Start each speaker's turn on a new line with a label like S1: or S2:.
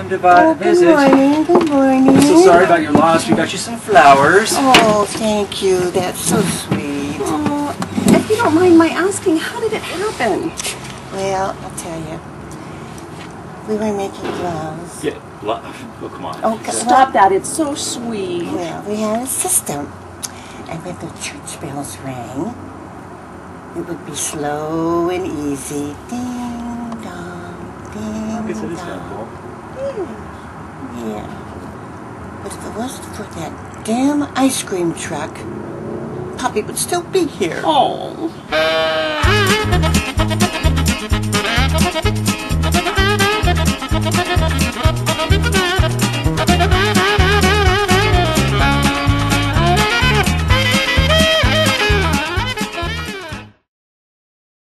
S1: come to
S2: Good
S1: visit.
S2: morning, good morning.
S1: I'm so sorry about your loss. We got you some flowers.
S2: Oh, thank you. That's so sweet.
S3: Oh, if you don't mind my asking, how did it happen?
S2: Well, I'll tell you. We were making gloves.
S1: Yeah, oh, come on.
S2: Oh,
S3: Stop that, it's so sweet.
S2: Well, we had a system. And when the church bells rang, it would be slow and easy. Ding dong, ding
S1: I guess it is kind of
S2: dong.
S1: cool.
S2: Yeah. But if it wasn't for that damn ice cream truck, Poppy would still be here.
S3: Oh.